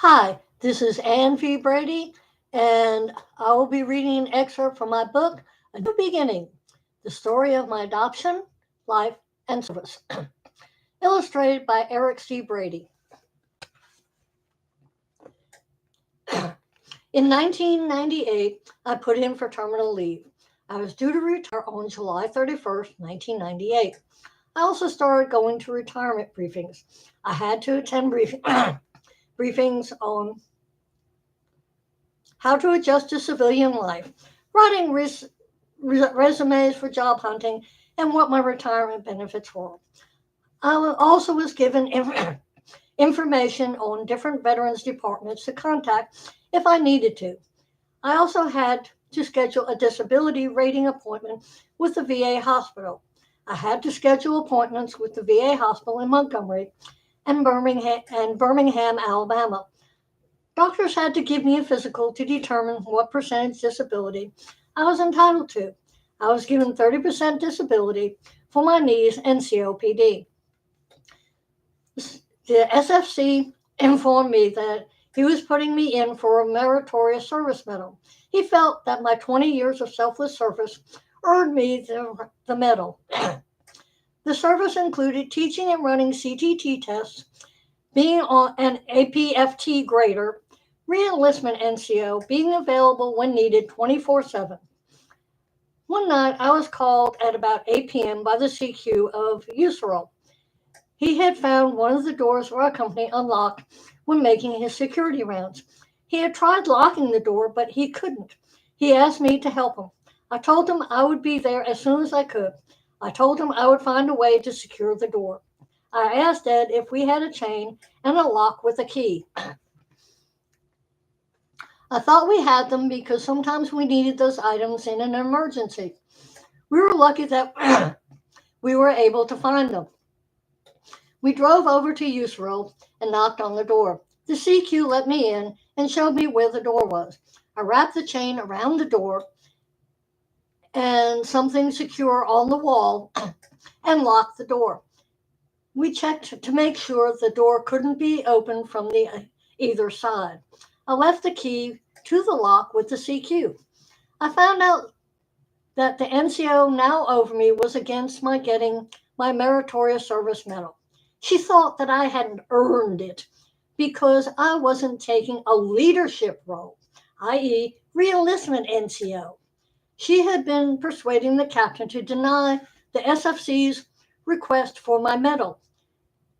Hi, this is Ann V. Brady, and I will be reading an excerpt from my book, A New Beginning: The Story of My Adoption, Life, and Service, illustrated by Eric C. Brady. In 1998, I put in for terminal leave. I was due to retire on July 31st, 1998. I also started going to retirement briefings. I had to attend briefings on how to adjust to civilian life, writing resumes for job hunting, and what my retirement benefits were. I also was given information on different veterans departments to contact if I needed to. I also had to schedule a disability rating appointment with the VA hospital. I had to schedule appointments with the VA hospital in Montgomery and Birmingham, Alabama. Doctors had to give me a physical to determine what percentage disability I was entitled to. I was given 30% disability for my knees and COPD. The SFC informed me that he was putting me in for a meritorious service medal. He felt that my 20 years of selfless service earned me the medal. The service included teaching and running CTT tests, being on an APFT grader, re-enlistment NCO, being available when needed 24/7. One night I was called at about 8 p.m. by the CQ of USERL. He had found one of the doors for our company unlocked when making his security rounds. He had tried locking the door, but he couldn't. He asked me to help him. I told him I would be there as soon as I could. I told him I would find a way to secure the door. I asked Ed if we had a chain and a lock with a key. I thought we had them because sometimes we needed those items in an emergency. We were lucky that we were able to find them. We drove over to USERL and knocked on the door. The CQ let me in and showed me where the door was. I wrapped the chain around the door and something secure on the wall and locked the door. We checked to make sure the door couldn't be opened from either side. I left the key to the lock with the CQ. I found out that the NCO now over me was against my getting my meritorious service medal. She thought that I hadn't earned it because I wasn't taking a leadership role, i.e., re-enlistment NCO. She had been persuading the captain to deny the SFC's request for my medal.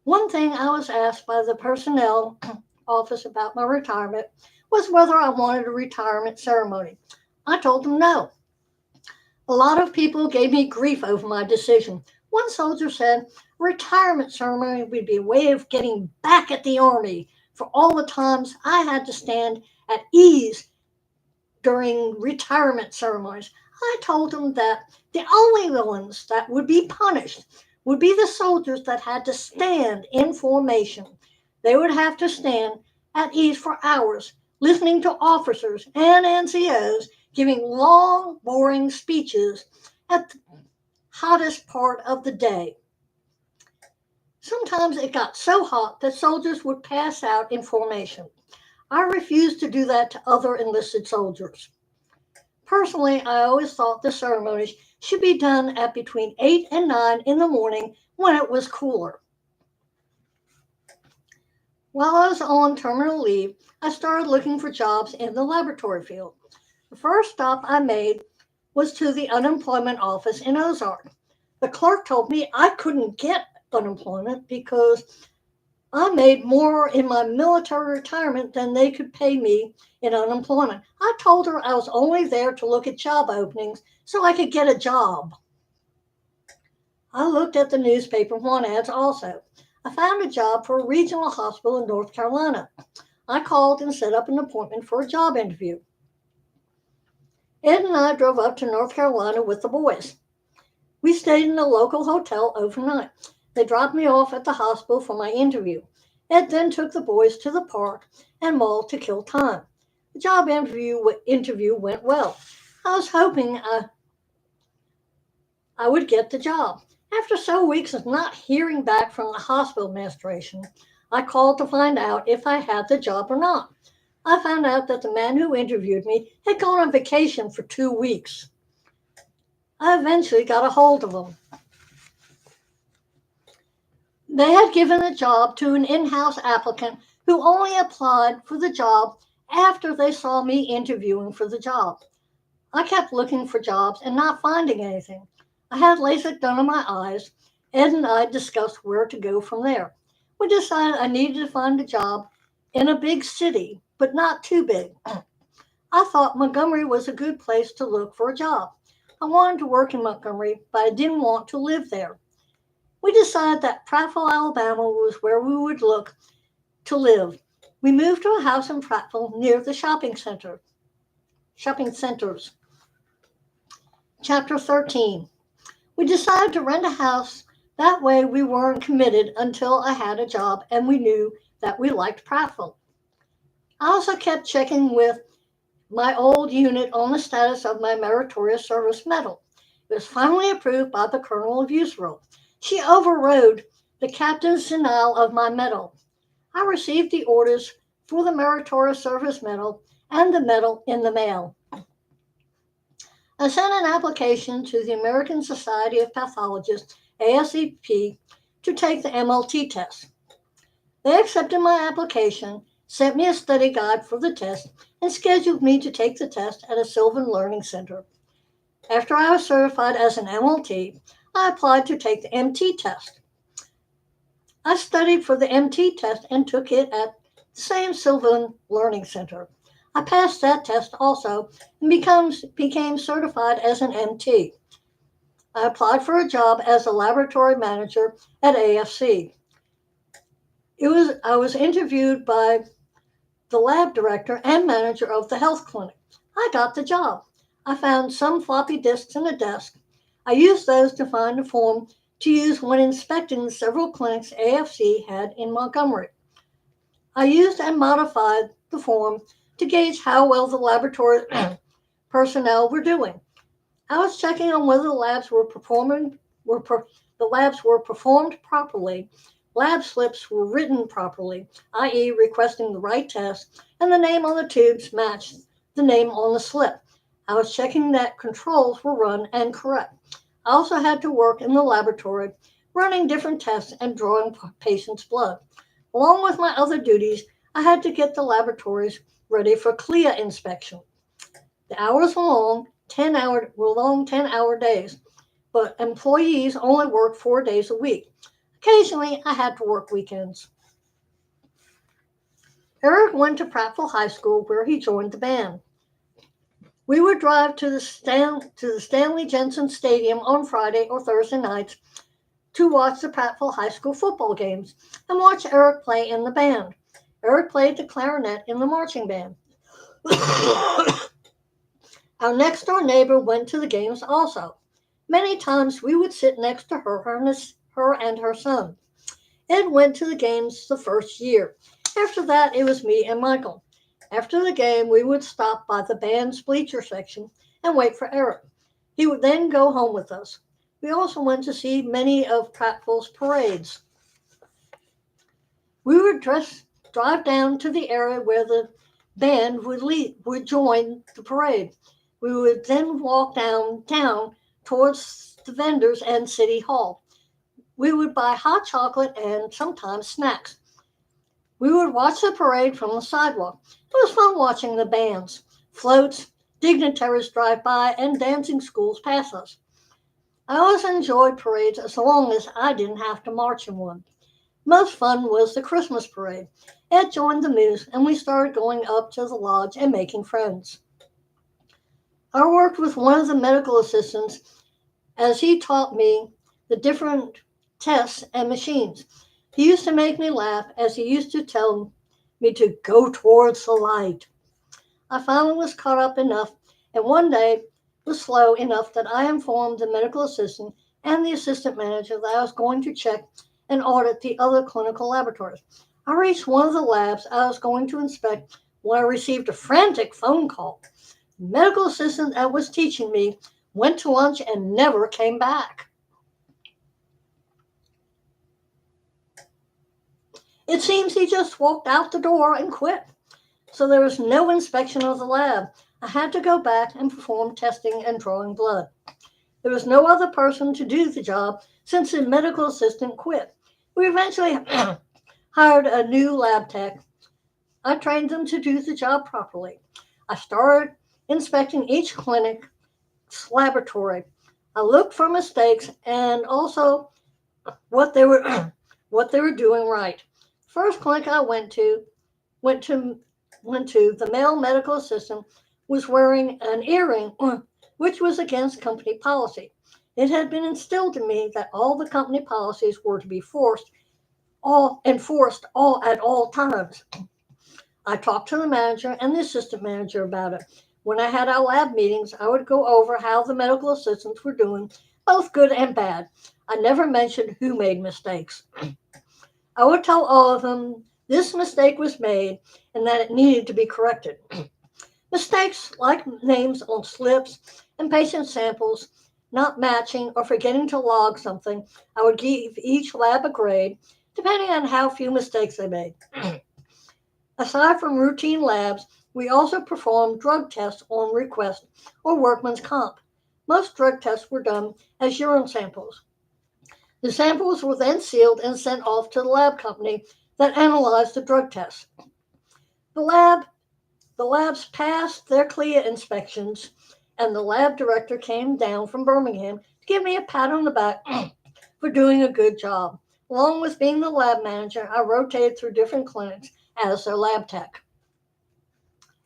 One thing I was asked by the personnel office about my retirement was whether I wanted a retirement ceremony. I told them no. A lot of people gave me grief over my decision. One soldier said a retirement ceremony would be a way of getting back at the Army for all the times I had to stand at ease during retirement ceremonies. I told him that the only ones that would be punished would be the soldiers that had to stand in formation. They would have to stand at ease for hours, listening to officers and NCOs giving long, boring speeches at the hottest part of the day. Sometimes it got so hot that soldiers would pass out in formation. I refused to do that to other enlisted soldiers. Personally, I always thought the ceremonies should be done at between 8 and 9 in the morning when it was cooler. While I was on terminal leave, I started looking for jobs in the laboratory field. The first stop I made was to the unemployment office in Ozark. The clerk told me I couldn't get unemployment because I made more in my military retirement than they could pay me in unemployment. I told her I was only there to look at job openings so I could get a job. I looked at the newspaper want ads also. I found a job for a regional hospital in North Carolina. I called and set up an appointment for a job interview. Ed and I drove up to North Carolina with the boys. We stayed in a local hotel overnight. They dropped me off at the hospital for my interview. Ed then took the boys to the park and mall to kill time. The job interview went well. I was hoping I would get the job. After several weeks of not hearing back from the hospital administration, I called to find out if I had the job or not. I found out that the man who interviewed me had gone on vacation for 2 weeks. I eventually got a hold of him. They had given the job to an in house applicant who only applied for the job after they saw me interviewing for the job. I kept looking for jobs and not finding anything. I had LASIK done on my eyes. Ed and I discussed where to go from there. We decided I needed to find a job in a big city, but not too big. I thought Montgomery was a good place to look for a job. I wanted to work in Montgomery, but I didn't want to live there. We decided that Prattville, Alabama was where we would look to live. We moved to a house in Prattville near the shopping centers. Chapter 13. We decided to rent a house. That way we weren't committed until I had a job and we knew that we liked Prattville. I also kept checking with my old unit on the status of my meritorious service medal. It was finally approved by the Colonel of Usero. She overrode the captain's denial of my medal. I received the orders for the meritorious service medal and the medal in the mail. I sent an application to the American Society of Pathologists, ASCP, to take the MLT test. They accepted my application, sent me a study guide for the test, and scheduled me to take the test at a Sylvan Learning Center. After I was certified as an MLT, I applied to take the MT test. I studied for the MT test and took it at the same Sylvan Learning Center. I passed that test also and became certified as an MT. I applied for a job as a laboratory manager at AFC. I was interviewed by the lab director and manager of the health clinic. I got the job. I found some floppy disks in a desk. I used those to find a form to use when inspecting the several clinics AFC had in Montgomery. I used and modified the form to gauge how well the laboratory personnel were doing. I was checking on whether the labs were performed properly, lab slips were written properly, i.e., requesting the right test, and the name on the tubes matched the name on the slip. I was checking that controls were run and correct. I also had to work in the laboratory, running different tests and drawing patients' blood. Along with my other duties, I had to get the laboratories ready for CLIA inspection. The hours were long, 10-hour days, but employees only worked 4 days a week. Occasionally, I had to work weekends. Eric went to Prattville High School where he joined the band. We would drive to the Stanley Jensen Stadium on Friday or Thursday nights to watch the Prattville High School football games and watch Eric play in the band. Eric played the clarinet in the marching band. Our next door neighbor went to the games also. Many times we would sit next to her and her son. Ed went to the games the first year. After that, it was me and Michael. After the game, we would stop by the band's bleacher section and wait for Eric. He would then go home with us. We also went to see many of Prattville's parades. We would drive down to the area where the band would join the parade. We would then walk downtown towards the vendors and City Hall. We would buy hot chocolate and sometimes snacks. We would watch the parade from the sidewalk. It was fun watching the bands, floats, dignitaries drive by, and dancing schools pass us. I always enjoyed parades as long as I didn't have to march in one. Most fun was the Christmas parade. Ed joined the Moose, and we started going up to the lodge and making friends. I worked with one of the medical assistants as he taught me the different tests and machines. He used to make me laugh as he used to tell me to go towards the light. I finally was caught up enough and one day was slow enough that I informed the medical assistant and the assistant manager that I was going to check and audit the other clinical laboratories. I reached one of the labs I was going to inspect when I received a frantic phone call. The medical assistant that was teaching me went to lunch and never came back. It seems he just walked out the door and quit. So there was no inspection of the lab. I had to go back and perform testing and drawing blood. There was no other person to do the job since the medical assistant quit. We eventually hired a new lab tech. I trained them to do the job properly. I started inspecting each clinic's laboratory. I looked for mistakes and also what they were what they were doing right. First clinic I went to the male medical assistant was wearing an earring, which was against company policy. It had been instilled in me that all the company policies were to be all enforced all at all times. I talked to the manager and the assistant manager about it. When I had our lab meetings, I would go over how the medical assistants were doing, both good and bad. I never mentioned who made mistakes. I would tell all of them this mistake was made and that it needed to be corrected. Mistakes like names on slips and patient samples not matching or forgetting to log something, I would give each lab a grade depending on how few mistakes they made. Aside from routine labs, we also performed drug tests on request or workman's comp. Most drug tests were done as urine samples. The samples were then sealed and sent off to the lab company that analyzed the drug tests. The lab The labs passed their CLIA inspections, and the lab director came down from Birmingham to give me a pat on the back for doing a good job. Along with being the lab manager, I rotated through different clinics as their lab tech.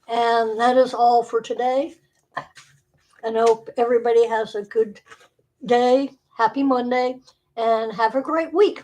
And that is all for today. I hope everybody has a good day, happy Monday, and have a great week.